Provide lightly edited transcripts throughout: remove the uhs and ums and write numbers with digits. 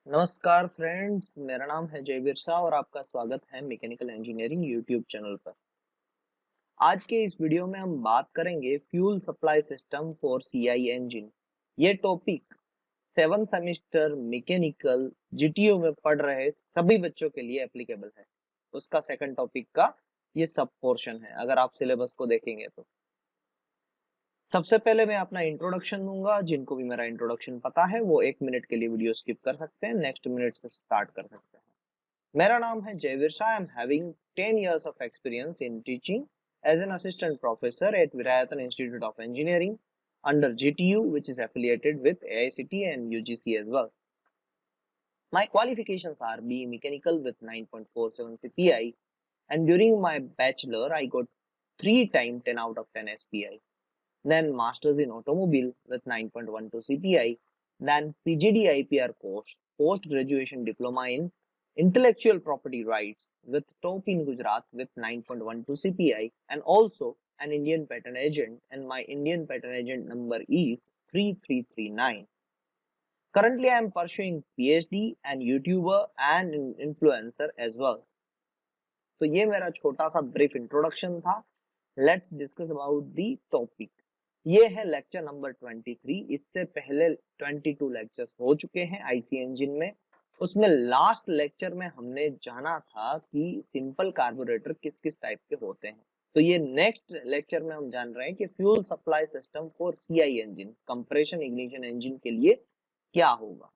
नमस्कार फ्रेंड्स, मेरा नाम है जयवीर शाह और आपका स्वागत है मैकेनिकल इंजीनियरिंग यूट्यूब चैनल पर। आज के इस वीडियो में हम बात करेंगे fuel supply system for CI engine. ये टॉपिक 7 सेमेस्टर मैकेनिकल जीटीयू में पढ़ रहे सभी बच्चों के लिए एप्लीकेबल है। उसका सेकंड टॉपिक का ये सब पोर्शन है अगर आप सिलेबस को देखेंगे तो। सबसे पहले मैं अपना इंट्रोडक्शन दूंगा। जिनको भी मेरा इंट्रोडक्शन पता है वो 1 मिनट के लिए वीडियो स्किप कर सकते हैं, नेक्स्ट मिनट से स्टार्ट कर सकते हैं। मेरा नाम है Jaiveer Shah. I am having 10 years of experience in teaching as an assistant professor at Virayathan Institute of Engineering under GTU, which is affiliated with AICTE and UGC as well. My qualifications are BE Mechanical with 9.47 CPI, and during my bachelor I got 3 time 10 out of 10 SPI. Then Masters in Automobile with 9.12 CPI, then PGD IPR course, Post Graduation Diploma in Intellectual Property Rights with top in Gujarat with 9.12 CPI, and also an Indian patent agent, and my Indian patent agent number is 3339. Currently I am pursuing PhD and YouTuber and influencer as well. तो ये मेरा छोटा सा brief introduction था। Let's discuss about the topic. ये है lecture number 23। इससे पहले 22 लेक्चर्स हो चुके हैं आईसी इंजन में। उसमें लास्ट लेक्चर में हमने जाना था कि सिंपल कार्बोरेटर किस किस टाइप के होते हैं। तो ये नेक्स्ट लेक्चर में हम जान रहे हैं कि fuel supply system for CI engine, compression ignition engine के लिए क्या होगा।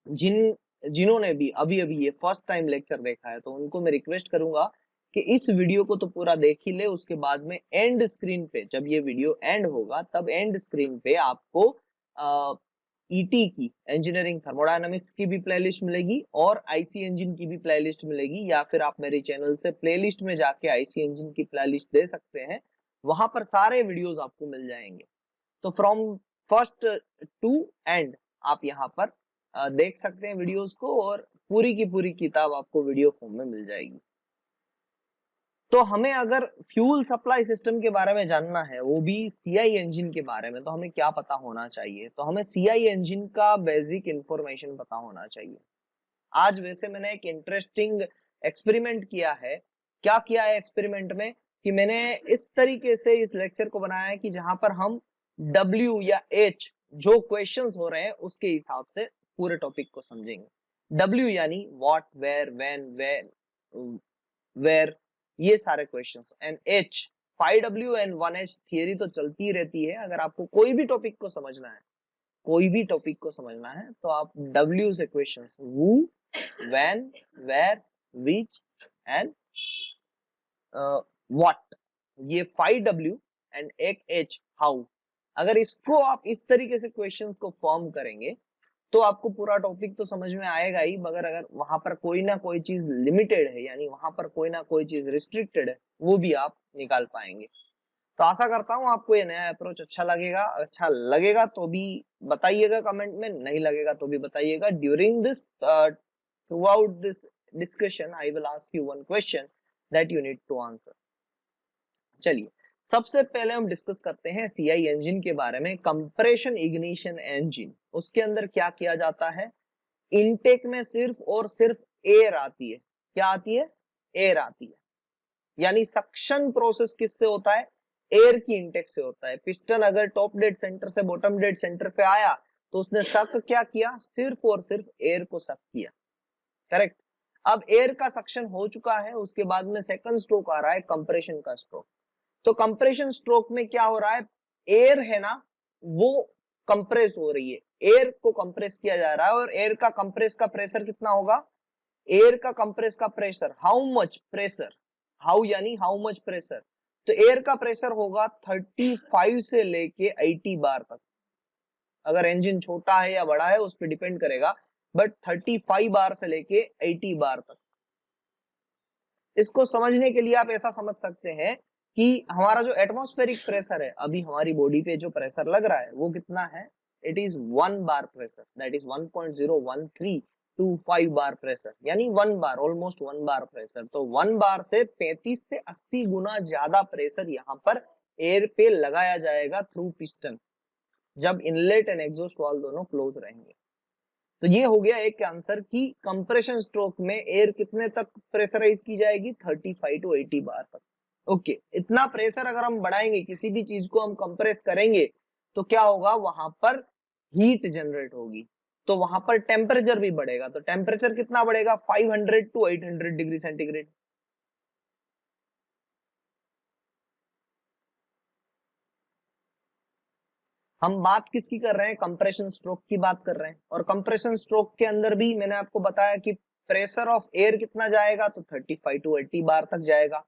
जिन्होंने भी अभी अभी ये फर्स्ट टाइम लेक्चर देखा है तो उनको मैं रिक्वेस्ट करूंगा कि इस वीडियो को तो पूरा देख ही ले। उसके बाद में एंड स्क्रीन पे, जब ये वीडियो एंड होगा तब एंड स्क्रीन पे आपको ईटी की, इंजीनियरिंग थर्मोडायनामिक्स की भी प्लेलिस्ट मिलेगी और आईसी इंजन की भी प्लेलिस्ट मिलेगी, या फिर आप मेरे चैनल से प्लेलिस्ट में जाके आईसी इंजन की प्लेलिस्ट दे सकते हैं। वहां पर सारे वीडियोस आपको मिल जाएंगे। तो फ्रॉम फर्स्ट टू एंड आप यहाँ पर देख सकते हैं वीडियोस को, और पूरी की पूरी किताब आपको वीडियो फॉर्म में मिल जाएगी। तो हमें अगर फ्यूल सप्लाई सिस्टम के बारे में जानना है, वो भी सीआई इंजन के बारे में, तो हमें क्या पता होना चाहिए? तो हमें सीआई इंजन का बेसिक इंफॉर्मेशन पता होना चाहिए। आज वैसे मैंने एक इंटरेस्टिंग एक्सपेरिमेंट किया है। क्या किया है एक्सपेरिमेंट में कि मैंने इस तरीके से इस लेक्चर को बनाया है कि जहां पर हम W या H जो क्वेश्चंस हो रहे हैं उसके हिसाब से पूरे टॉपिक को समझेंगे। W यानी व्हाट, वेयर, व्हेन, वेयर, ये सारे questions, and H 5W and 1H theory तो चलती रहती है। अगर आपको कोई भी टॉपिक को समझना है, कोई भी टॉपिक को समझना है तो आप W से questions, who, when, where, which and what, ये 5W एंड एक H how, अगर इसको आप इस तरीके से क्वेश्चंस को फॉर्म करेंगे तो आपको पूरा टॉपिक तो समझ में आएगा ही, मगर अगर वहां पर कोई ना कोई चीज लिमिटेड है, यानी वहां पर कोई ना कोई चीज रिस्ट्रिक्टेड है, वो भी आप निकाल पाएंगे। तो आशा करता हूँ आपको ये नया अप्रोच अच्छा लगेगा। अच्छा लगेगा तो भी बताइएगा कमेंट में, नहीं लगेगा तो भी बताइएगा। During this, throughout this discussion I will ask you one question that you need to answer. चलिए, सबसे पहले हम डिस्कस करते हैं सीआई इंजन के बारे में। कंप्रेशन इग्निशन इंजन, उसके अंदर क्या किया जाता है? इनटेक में सिर्फ और सिर्फ एयर आती है। क्या आती है? एयर आती है। यानी सक्शन प्रोसेस किससे होता है? एयर की इनटेक से होता है। पिस्टन अगर टॉप डेड सेंटर से बॉटम डेड सेंटर पे आया तो उसने सक क्या किया? सिर्फ और सिर्फ एयर को सक किया। करेक्ट। अब एयर का सक्शन हो चुका है, उसके बाद में सेकंड स्ट्रोक आ रहा है, कंप्रेशन का स्ट्रोक। तो कंप्रेशन स्ट्रोक में क्या हो रहा है? एयर है ना, वो कंप्रेस हो रही है, एयर को कंप्रेस किया जा रहा है। और एयर का कंप्रेस का प्रेशर कितना होगा? एयर का कंप्रेस का pressure, how much pressure, how यानी हाउ मच प्रेशर, तो एयर का प्रेशर होगा 35 से लेके 80 बार तक। अगर इंजन छोटा है या बड़ा है उस पर डिपेंड करेगा, बट 35 बार से लेके 80 बार तक। इसको समझने के लिए आप ऐसा समझ सकते हैं कि हमारा जो एटमॉस्फेरिक प्रेशर है, अभी हमारी बॉडी पे जो प्रेशर लग रहा है वो कितना है? It is 1 bar pressure, that is 1.01325 bar pressure, यानी 1 बार, ऑलमोस्ट 1 बार प्रेशर। तो 1 बार से 35 से 80 गुना ज्यादा प्रेशर यहाँ पर एयर पे लगाया जाएगा थ्रू पिस्टन, जब इनलेट एंड एग्जॉस्ट वाल्व दोनों क्लोज रहेंगे। तो ये हो गया एक आंसर कि कंप्रेशन स्ट्रोक में एयर कितने तक प्रेशराइज की जाएगी, 35 टू 80 बार तक। ओके, इतना प्रेशर अगर हम बढ़ाएंगे, किसी भी चीज को हम कंप्रेस करेंगे तो क्या होगा, वहां पर हीट जनरेट होगी, तो वहां पर टेम्परेचर भी बढ़ेगा। तो टेम्परेचर कितना बढ़ेगा, 500 टू 800 डिग्री सेंटीग्रेड। हम बात किसकी कर रहे हैं, कंप्रेशन स्ट्रोक की बात कर रहे हैं। और कंप्रेशन स्ट्रोक के अंदर भी मैंने आपको बताया कि प्रेशर ऑफ एयर कितना जाएगा, तो 35 टू 80 बार तक जाएगा।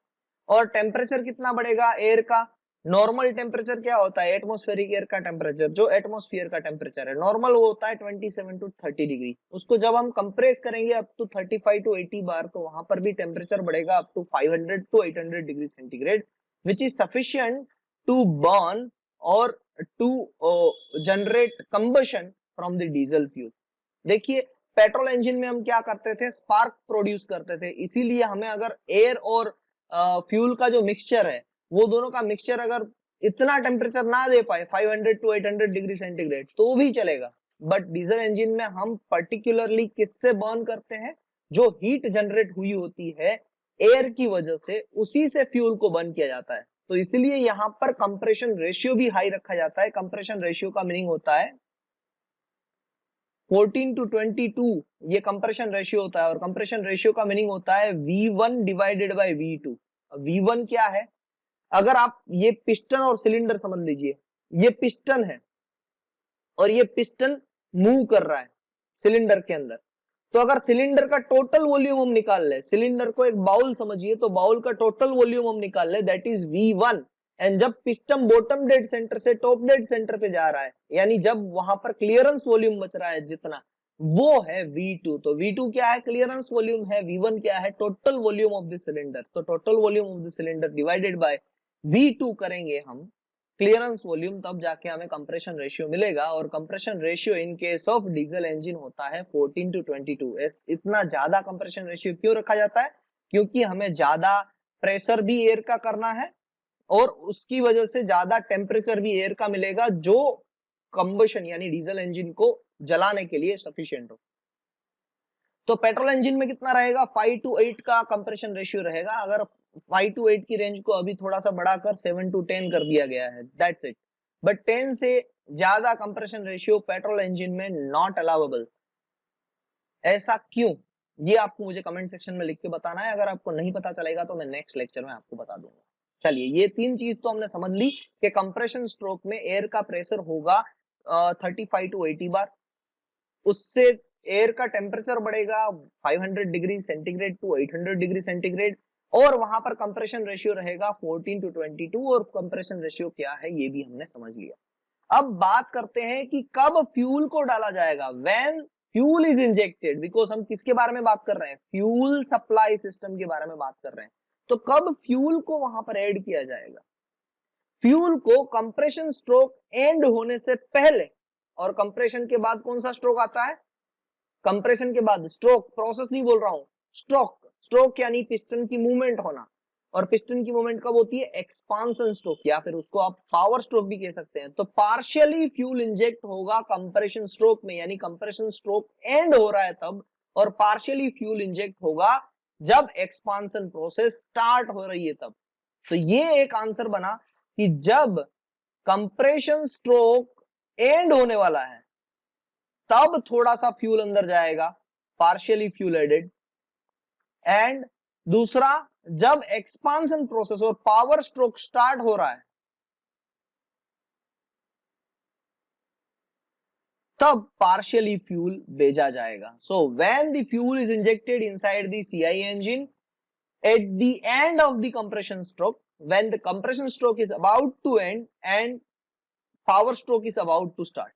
और टेम्परेचर कितना बढ़ेगा एयर का, नॉर्मल टेम्परेचर क्या होता है, एटमॉस्फेरिक एयर का टेम्परेचर, जो एटमॉस्फेयर का टेम्परेचर है नॉर्मल वो होता है 27 टू 30 डिग्री। उसको जब हम कंप्रेस करेंगे अप टू 35 टू 80 बार, तो वहां पर भी टेम्परेचर बढ़ेगा up to 500 to 800 degree centigrade, which is sufficient to burn और to generate combustion from the diesel fuel. देखिए, पेट्रोल इंजन में हम क्या करते थे, स्पार्क प्रोड्यूस करते थे, इसीलिए हमें अगर एयर और फ्यूल का जो मिक्सचर है, वो दोनों का मिक्सचर अगर इतना टेम्परेचर ना दे पाए 500 टू 800 डिग्री सेंटीग्रेड तो भी चलेगा। बट डीजल इंजन में हम पर्टिकुलरली किससे बर्न करते हैं, जो हीट जनरेट हुई होती है एयर की वजह से, उसी से फ्यूल को बर्न किया जाता है। तो इसलिए यहां पर कंप्रेशन रेशियो भी हाई रखा जाता है। कंप्रेशन रेशियो का मीनिंग होता है 14 टू 22, ये कंप्रेशन रेशियो होता है। और कंप्रेशन रेशियो का मीनिंग होता है V1 divided by V2। V1 क्या है, अगर आप ये पिस्टन और सिलेंडर समझ लीजिए, ये पिस्टन है और ये पिस्टन मूव कर रहा है सिलेंडर के अंदर। तो अगर सिलेंडर का टोटल वॉल्यूम हम निकाल ले, सिलेंडर को एक बाउल समझिए, तो बाउल का टोटल वॉल्यूम हम निकाल ले, दैट इज V1। एंड जब पिस्टन बॉटम डेड सेंटर से टॉप डेड सेंटर पे जा रहा है, यानी जब वहां पर क्लियरेंस वॉल्यूम बच रहा है जितना, वो है V2। तो V2 क्या है, क्लियरेंस वॉल्यूम है, V1 क्या है, total volume of the cylinder. तो total volume of the cylinder divided by V2 करेंगे हम क्लियरेंस वॉल्यूम, तब जाके हमें कंप्रेशन रेशियो मिलेगा। और compression ratio in case of diesel engine होता है 14 टू 22। इतना ज्यादा कंप्रेशन रेशियो क्यों रखा जाता है, क्योंकि हमें ज्यादा प्रेशर भी एयर का करना है और उसकी वजह से ज्यादा टेम्परेचर भी एयर का मिलेगा, जो कंबशन यानी डीजल इंजन को जलाने के लिए सफिशिएंट हो। तो पेट्रोल इंजन में कितना रहेगा, 5 टू 8 का कंप्रेशन रेशियो रहेगा। अगर 5 टू 8 की रेंज को अभी थोड़ा सा बढ़ाकर 7 टू 10 कर दिया गया है, दैट्स इट। बट 10 से ज्यादा कंप्रेशन रेशियो पेट्रोल इंजन में नॉट अलाउेबल। ऐसा क्यों, ये आपको मुझे कमेंट सेक्शन में लिख के बताना है। अगर आपको नहीं पता चलेगा तो मैं नेक्स्ट लेक्चर में आपको बता दूंगा। चलिए, ये तीन चीज तो हमने समझ ली कि कंप्रेशन स्ट्रोक में एयर का प्रेशर होगा 35 टू 80 बार, उससे एयर का टेम्परेचर बढ़ेगा 500 degree centigrade to 800 degree centigrade, और वहां पर कंप्रेशन रेशियो रहेगा 14 टू 22। और कंप्रेशन रेशियो क्या है ये भी हमने समझ लिया। अब बात करते हैं कि कब फ्यूल को डाला जाएगा, when fuel is injected. Because हम किसके बारे में बात कर रहे हैं, फ्यूल सप्लाई सिस्टम के बारे में बात कर रहे हैं। तो कब फ्यूल को वहां पर ऐड किया जाएगा, फ्यूल को कंप्रेशन स्ट्रोक एंड होने से पहले। और कंप्रेशन के बाद कौन सा स्ट्रोक आता है, कंप्रेशन के बाद स्ट्रोक, प्रोसेस नहीं बोल रहा हूं, स्ट्रोक। स्ट्रोक यानी पिस्टन की मूवमेंट होना। और पिस्टन की मूवमेंट कब होती है, एक्सपांशन स्ट्रोक, या फिर उसको आप पावर स्ट्रोक भी कह सकते हैं। तो पार्शियली फ्यूल इंजेक्ट होगा कंप्रेशन स्ट्रोक में, यानी कंप्रेशन स्ट्रोक एंड हो रहा है तब। और पार्शियली फ्यूल इंजेक्ट होगा जब एक्सपांशन प्रोसेस स्टार्ट हो रही है तब। तो ये एक आंसर बना कि जब कंप्रेशन स्ट्रोक एंड होने वाला है तब थोड़ा सा फ्यूल अंदर जाएगा, पार्शियली फ्यूल एडेड। एंड दूसरा, जब एक्सपांशन प्रोसेस और पावर स्ट्रोक स्टार्ट हो रहा है तब पार्शियली फ्यूल भेजा जाएगा। So when the fuel is injected inside the CI engine at the end of the compression stroke, when the compression stroke is about to end and power stroke is about to start,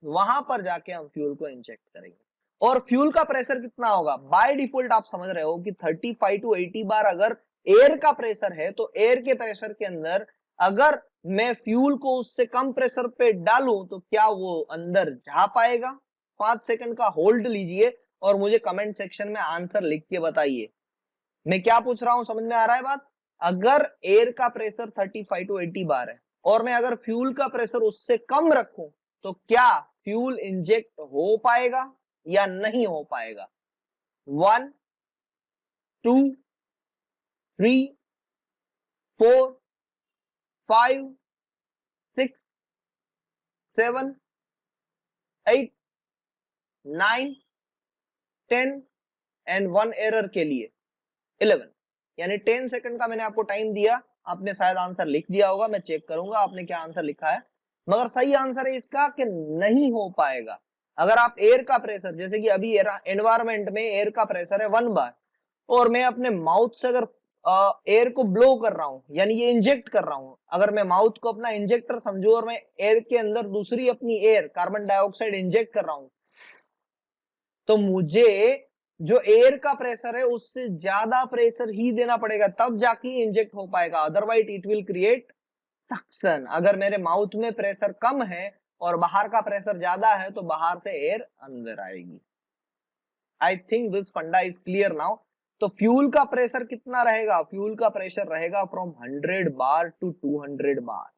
वहां पर जाके हम fuel को inject करेंगे। और fuel का pressure कितना होगा, बाय डिफॉल्ट आप समझ रहे हो कि 35 टू 80 बार अगर एयर का प्रेशर है, तो एयर के प्रेशर के अंदर अगर मैं फ्यूल को उससे कम प्रेशर पे डालूं तो क्या वो अंदर जा पाएगा। 5 सेकंड का होल्ड लीजिए और मुझे कमेंट सेक्शन में आंसर लिख के बताइए। मैं क्या पूछ रहा हूं, समझ में आ रहा है बात। अगर एयर का प्रेशर 35 टू 80 बार है और मैं अगर फ्यूल का प्रेशर उससे कम रखूं तो क्या फ्यूल इंजेक्ट हो पाएगा। या नहीं हो पाएगा? 1 2 3 4 5 6 7 8 9 10 एंड 1 एरर के लिए 11, यानी 10 सेकंड का मैंने आपको टाइम दिया। आपने शायद आंसर लिख दिया होगा, मैं चेक करूंगा आपने क्या आंसर लिखा है। मगर सही आंसर है इसका कि नहीं हो पाएगा। अगर आप एयर का प्रेशर, जैसे कि अभी एनवायरमेंट में एयर का प्रेशर है 1 बार, और मैं अपने माउथ से अगर एयर को ब्लो कर रहा हूं, यानी ये इंजेक्ट कर रहा हूं, अगर मैं माउथ को अपना इंजेक्टर समझू और मैं एयर के अंदर दूसरी अपनी एयर कार्बन डाइऑक्साइड इंजेक्ट कर रहा हूं, तो मुझे जो एयर का प्रेशर है उससे ज्यादा प्रेशर ही देना पड़ेगा, तब जाके इंजेक्ट हो पाएगा। Otherwise it will create suction. अगर मेरे माउथ में प्रेशर कम है और बाहर का प्रेशर ज्यादा है तो बाहर से एयर अंदर आएगी। आई थिंक दिस फंडा इज क्लियर नाउ। तो फ्यूल का प्रेशर कितना रहेगा? फ्यूल का प्रेशर रहेगा फ्रॉम 100 बार टू 200 बार।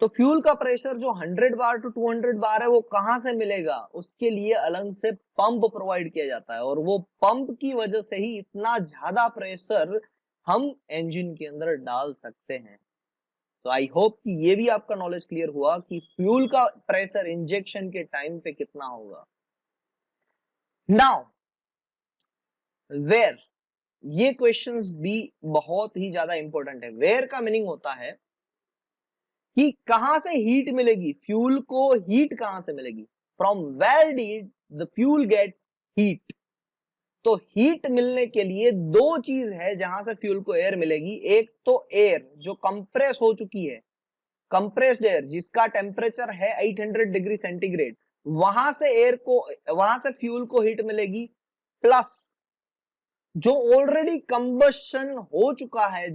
तो फ्यूल का प्रेशर जो 100 बार टू 200 बार है वो कहां से मिलेगा? उसके लिए अलग से पंप प्रोवाइड किया जाता है, और वो पंप की वजह से ही इतना ज्यादा प्रेशर हम इंजन के अंदर डाल सकते हैं। तो आई होप कि ये भी आपका नॉलेज क्लियर हुआ कि फ्यूल का प्रेशर इंजेक्शन के टाइम पे कितना होगा। नाउ वेयर, ये क्वेश्चंस भी बहुत ही ज्यादा इंपॉर्टेंट है। वेयर का मीनिंग होता है कि कहां से हीट मिलेगी, फ्यूल को हीट कहां से मिलेगी। From where did the fuel gets heat. तो हीट मिलने के लिए दो चीज है जहां से फ्यूल को एयर मिलेगी। एक तो एयर जो कंप्रेस हो चुकी है, कंप्रेस्ड एयर जिसका टेम्परेचर है 800 डिग्री सेंटीग्रेड, वहां से एयर को, वहां से फ्यूल को हीट मिलेगी। प्लस जो ऑलरेडी कंबशन हो चुका है,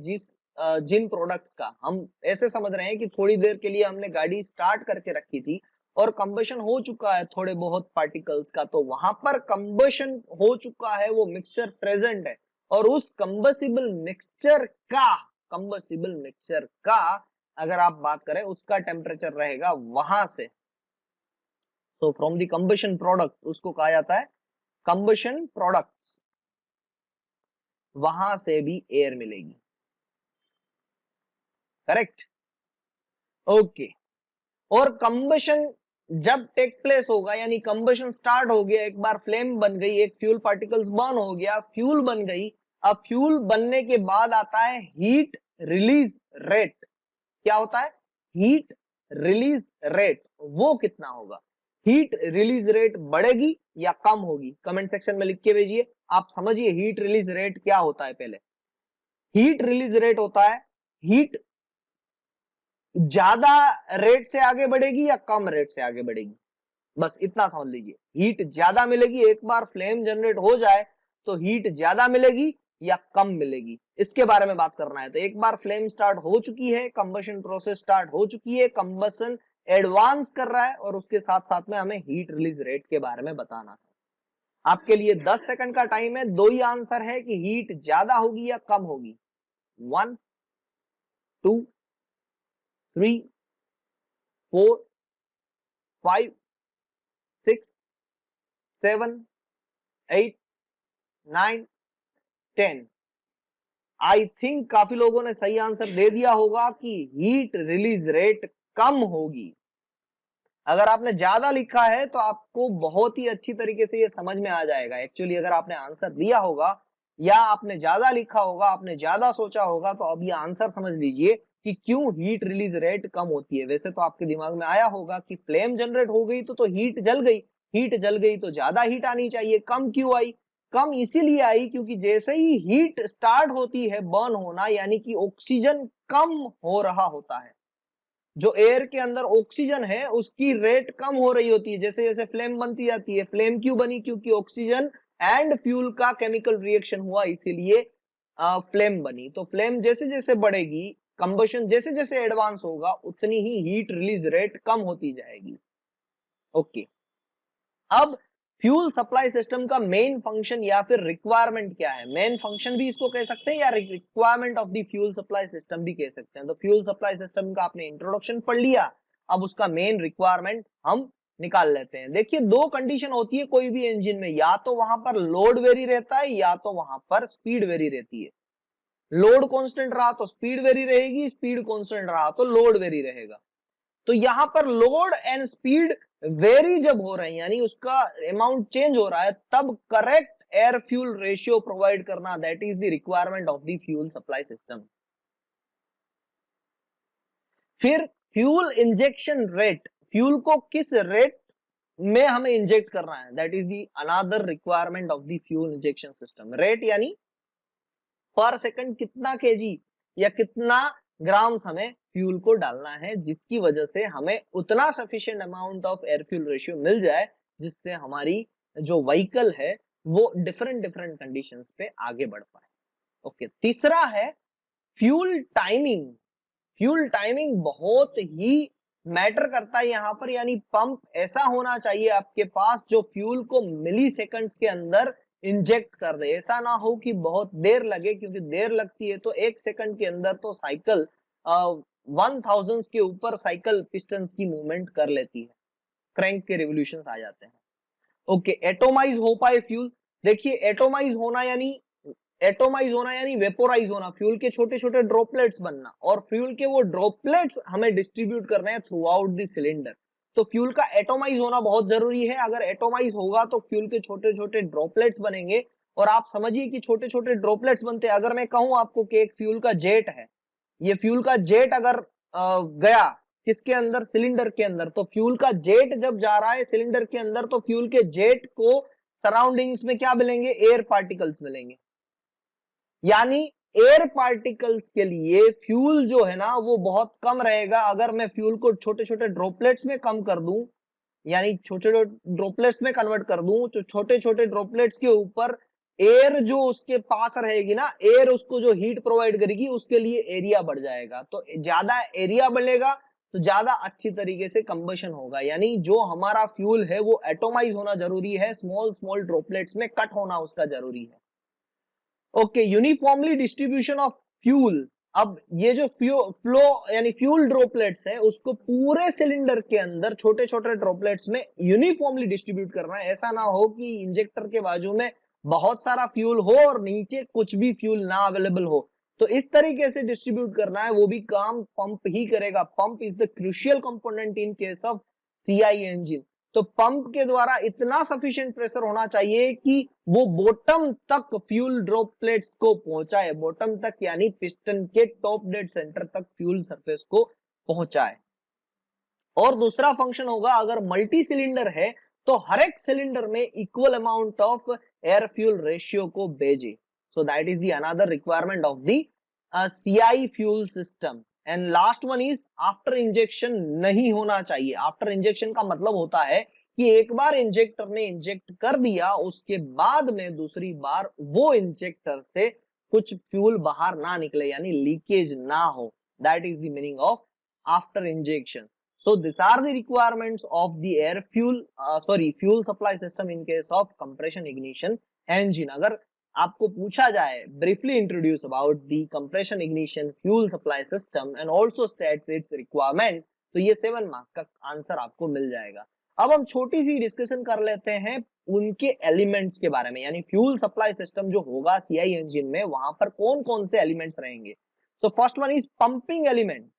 जिन प्रोडक्ट्स का हम ऐसे समझ रहे हैं कि थोड़ी देर के लिए हमने गाड़ी स्टार्ट करके रखी थी और कंबशन हो चुका है थोड़े बहुत पार्टिकल्स का, तो वहां पर कंबशन हो चुका है, वो मिक्सचर प्रेजेंट है, और उस कंबसिबल मिक्सचर का अगर आप बात करें उसका टेम्परेचर रहेगा वहां से। तो फ्रॉम द कंबशन प्रोडक्ट उसको कहा जाता है कंबशन प्रोडक्ट्स, वहां से भी एयर मिलेगी। Correct, okay. और कंबशन जब टेक प्लेस होगा, यानी कंबशन स्टार्ट हो गया, एक बार फ्लेम बन गई, एक फ्यूल पार्टिकल्स बर्न हो गया, फ्यूल बन गई। अब फ्यूल बनने के बाद आता है हीट रिलीज रेट। क्या होता है? Heat release rate. वो कितना होगा? हीट रिलीज रेट बढ़ेगी या कम होगी? कमेंट सेक्शन में लिख के भेजिए। आप समझिए हीट रिलीज रेट क्या होता है। पहले हीट रिलीज रेट होता है हीट ज्यादा रेट से आगे बढ़ेगी या कम रेट से आगे बढ़ेगी, बस इतना समझ लीजिए। हीट ज्यादा मिलेगी, एक बार फ्लेम जनरेट हो जाए तो हीट ज्यादा मिलेगी या कम मिलेगी, इसके बारे में बात करना है। तो एक बार फ्लेम स्टार्ट हो चुकी है, कंबशन प्रोसेस स्टार्ट हो चुकी है, कंबशन एडवांस कर रहा है, और उसके साथ साथ में हमें हीट रिलीज रेट के बारे में बताना है। आपके लिए 10 सेकंड का टाइम है, दो ही आंसर है कि हीट ज्यादा होगी या कम होगी। 1 2 3 4 5 6 7 8 9 10। आई थिंक काफी लोगों ने सही आंसर दे दिया होगा कि हीट रिलीज रेट कम होगी। अगर आपने ज्यादा लिखा है तो आपको बहुत ही अच्छी तरीके से ये समझ में आ जाएगा। एक्चुअली अगर आपने आंसर दिया होगा या आपने ज्यादा लिखा होगा, आपने ज्यादा सोचा होगा, तो अब ये आंसर समझ लीजिए कि क्यों हीट रिलीज रेट कम होती है। वैसे तो आपके दिमाग में आया होगा कि फ्लेम जनरेट हो गई तो हीट जल गई, हीट जल गई तो ज्यादा हीट आनी चाहिए, कम क्यों आई? कम इसीलिए आई क्योंकि जैसे ही हीट स्टार्ट होती है बर्न होना, यानी कि ऑक्सीजन कम हो रहा होता है, जो एयर के अंदर ऑक्सीजन है उसकी रेट कम हो रही होती है जैसे जैसे फ्लेम बनती जाती है। फ्लेम क्यों बनी? क्योंकि ऑक्सीजन एंड फ्यूल का केमिकल रिएक्शन हुआ, इसीलिए फ्लेम बनी। तो फ्लेम जैसे जैसे बढ़ेगी, कंबशन जैसे जैसे एडवांस होगा, उतनी ही हीट रिलीज रेट कम होती जाएगी। ओके, अब फ्यूल सप्लाई सिस्टम का मेन फंक्शन या फिर रिक्वायरमेंट क्या है? मेन फंक्शन भी इसको कह सकते हैं या requirement of the fuel supply system भी कह सकते हैं। तो फ्यूल सप्लाई सिस्टम का आपने इंट्रोडक्शन पढ़ लिया। अब उसका मेन रिक्वायरमेंट हम निकाल लेते हैं। देखिए दो कंडीशन होती है कोई भी इंजन में, या तो वहां पर लोड वेरी रहता है या तो वहां पर स्पीड वेरी रहती है। लोड कांस्टेंट रहा तो स्पीड वेरी रहेगी, स्पीड कांस्टेंट रहा तो लोड वेरी रहेगा। तो यहां पर लोड एंड स्पीड वेरी जब हो रहे हैं यानी उसका अमाउंट चेंज हो रहा है, तब correct air fuel ratio provide करना, that is the requirement of the fuel supply system. फिर फ्यूल इंजेक्शन रेट, फ्यूल को किस रेट में हमें इंजेक्ट करना है, that is the another requirement of the fuel injection system. Rate यानी per second कितना केजी या कितना ग्राम्स हमें फ्यूल को डालना है, जिसकी वजह से हमें उतना sufficient amount of air fuel ratio मिल जाए जिससे हमारी जो व्हीकल है वो डिफरेंट डिफरेंट कंडीशंस पे आगे बढ़ पाए। ओके, तीसरा है फ्यूल टाइमिंग। फ्यूल टाइमिंग बहुत ही मैटर करता है यहाँ पर, यानी पंप ऐसा होना चाहिए आपके पास जो फ्यूल को मिली सेकंड्स के अंदर इंजेक्ट कर दे। ऐसा ना हो कि बहुत देर लगे, क्योंकि देर लगती है तो एक सेकंड के अंदर तो साइकिल 1000 के ऊपर साइकिल पिस्टन्स की मूवमेंट कर लेती है, क्रैंक के रिवोल्यूशंस आ जाते हैं। ओके, एटोमाइज हो पाए फ्यूल। देखिए एटोमाइज होना यानी वेपोराइज होना, फ्यूल के छोटे छोटे ड्रॉपलेट्स बनना, और फ्यूल के वो ड्रॉपलेट्स हमें डिस्ट्रीब्यूट करने हैं थ्रू आउट द सिलेंडर। तो फ्यूल का एटोमाइज होना बहुत जरूरी है। अगर एटोमाइज होगा तो फ्यूल के छोटे छोटे ड्रॉपलेट्स बनेंगे, और आप समझिए कि छोटे छोटे ड्रॉपलेट्स बनते हैं। अगर मैं कहूं आपको कि एक फ्यूल का जेट है, ये फ्यूल का जेट अगर गया किसके अंदर, सिलेंडर के अंदर, तो फ्यूल का जेट जब जा रहा है सिलेंडर के अंदर तो फ्यूल के जेट को सराउंडिंग्स में क्या मिलेंगे, एयर पार्टिकल्स मिलेंगे। यानी एयर पार्टिकल्स के लिए फ्यूल जो है ना वो बहुत कम रहेगा। अगर मैं फ्यूल को छोटे छोटे ड्रॉपलेट्स में कम कर दूं, यानी छोटे छोटे ड्रॉपलेट्स में कन्वर्ट कर दूं, तो छोटे छोटे ड्रॉपलेट्स के ऊपर एयर जो उसके पास रहेगी ना, एयर उसको जो हीट प्रोवाइड करेगी, उसके लिए एरिया बढ़ जाएगा। तो ज्यादा एरिया बढ़ेगा तो ज्यादा अच्छी तरीके से कंबशन होगा। यानी जो हमारा फ्यूल है वो एटोमाइज होना जरूरी है, स्मॉल स्मॉल ड्रॉपलेट्स में कट होना उसका जरूरी है। Okay, uniformly distribution of fuel. अब ये जो फ्लो यानी फ्यूल ड्रॉपलेट्स है उसको पूरे सिलेंडर के अंदर छोटे छोटे ड्रॉपलेट्स में यूनिफॉर्मली डिस्ट्रीब्यूट करना है। ऐसा ना हो कि इंजेक्टर के बाजू में बहुत सारा फ्यूल हो और नीचे कुछ भी फ्यूल ना अवेलेबल हो। तो इस तरीके से डिस्ट्रीब्यूट करना है, वो भी काम पंप ही करेगा। Pump is the crucial component in case of CI engine. तो पंप के द्वारा इतना सफिशिएंट प्रेशर होना चाहिए कि वो बॉटम तक फ्यूल ड्रॉपलेट्स को पहुंचाए, बॉटम तक यानी पिस्टन के टॉप डेड सेंटर तक फ्यूल सरफेस को पहुंचाए। और दूसरा फंक्शन होगा, अगर मल्टी सिलेंडर है तो हर एक सिलेंडर में equal amount of air fuel ratio को भेजे। So that is the another requirement of the CI fuel system. And last one is after injection नहीं होना चाहिए। आफ्टर इंजेक्शन का मतलब होता है कि एक बार इंजेक्टर ने इंजेक्ट कर दिया, उसके बाद में दूसरी बार वो इंजेक्टर से कुछ फ्यूल बाहर ना निकले, यानी लीकेज ना हो। That is the meaning of after injection. So these are the requirements of the air fuel fuel supply system in case of compression ignition engine। अगर आपको पूछा जाए briefly introduce about the compression ignition fuel supply system and also states its requirement, तो ये 7 mark का answer आपको मिल जाएगा। अब हम छोटी सी डिस्कशन कर लेते हैं उनके एलिमेंट्स के बारे में, यानी फ्यूल सप्लाई सिस्टम जो होगा सीआई इंजन में वहां पर कौन कौन से एलिमेंट्स रहेंगे। तो first one is pumping element.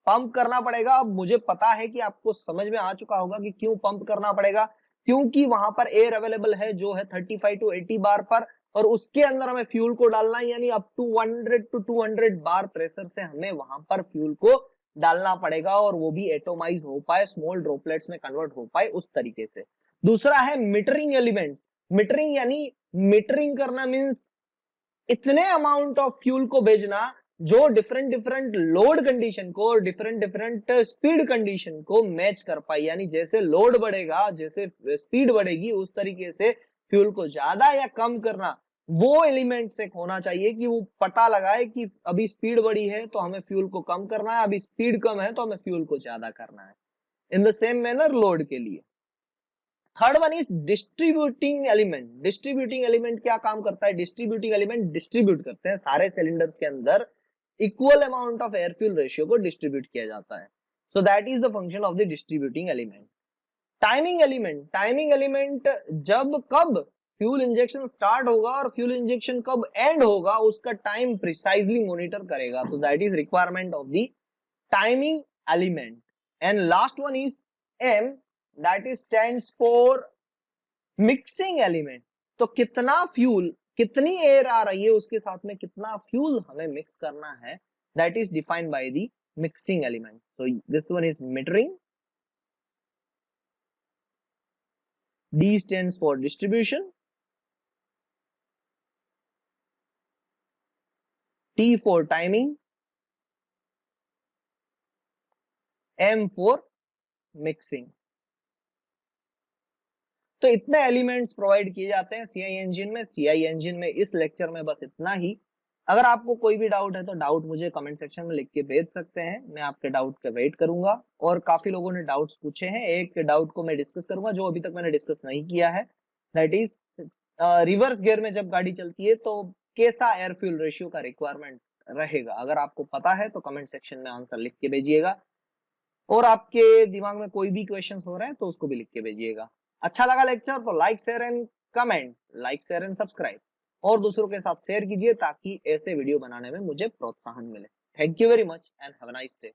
Pump करना पड़ेगा। अब मुझे पता है कि आपको समझ में आ चुका होगा कि क्यों पंप करना पड़ेगा, क्योंकि वहां पर एयर अवेलेबल है जो है 35 टू 80 बार पर, और उसके अंदर हमें फ्यूल को डालना है, यानी up to 100 to 200 bar pressure से हमें वहां पर फ्यूल को डालना पड़ेगा, और वो भी एटोमाइज हो पाए, स्मॉल ड्रॉपलेट्स में कन्वर्ट हो पाए उस तरीके से। दूसरा है मीटरिंग एलिमेंट्स। मीटरिंग यानी मीटरिंग करना मीन्स इतने अमाउंट ऑफ फ्यूल को भेजना जो डिफरेंट डिफरेंट लोड कंडीशन को और डिफरेंट डिफरेंट स्पीड कंडीशन को मैच कर पाए। यानी जैसे लोड बढ़ेगा, जैसे स्पीड बढ़ेगी, उस तरीके से फ्यूल को ज्यादा या कम करना। वो एलिमेंट एक होना चाहिए कि वो पता लगाए कि अभी स्पीड बढ़ी है तो हमें फ्यूल को कम करना है, अभी स्पीड कम है तो हमें फ्यूल को ज्यादा करना है। In the same manner load के लिए। Third one is distributing element. Distributing element क्या काम करता है, डिस्ट्रीब्यूटिंग एलिमेंट डिस्ट्रीब्यूट करते हैं सारे सिलेंडर्स के अंदर equal amount of air fuel ratio को डिस्ट्रीब्यूट किया जाता है। So that is the function of the distributing element. Timing element जब कब फ्यूल इंजेक्शन स्टार्ट होगा और फ्यूल इंजेक्शन कब एंड होगा उसका टाइम प्रिसाइजली मॉनिटर करेगा, तो that is requirement of the timing element. And last one is M, that is stands for mixing element. तो कितना फ्यूल, कितनी एयर आ रही है उसके साथ में कितना फ्यूल हमें मिक्स करना है, that is defined by the mixing element. So this one is metering. D stands for distribution, T for timing, M for mixing. तो इतने एलिमेंट्स प्रोवाइड किए जाते हैं सीआई इंजन में. सीआई इंजन में इस लेक्चर में बस इतना ही. अगर आपको कोई भी डाउट है तो डाउट मुझे कमेंट सेक्शन में लिख के भेज सकते हैं, मैं आपके डाउट का वेट करूंगा. और काफी लोगों ने डाउट्स पूछे हैं, एक डाउट को मैं डिस्कस करूंगा जो अभी तक मैंने डिस्कस नहीं किया है, दैट इज रिवर्स गियर में जब गाड़ी चलती है तो कैसा एयर फ्यूल रेशियो का रिक्वायरमेंट रहेगा. अगर आपको पता है तो कमेंट सेक्शन में आंसर लिख के भेजिएगा, और आपके दिमाग में कोई भी क्वेश्चंस हो रहे हैं तो उसको भी लिख के भेजिएगा. अच्छा लगा लेक्चर तो like share and comment, like share and subscribe, और दूसरों के साथ शेयर कीजिए ताकि ऐसे वीडियो बनाने में मुझे प्रोत्साहन मिले. Thank you very much and have a nice day.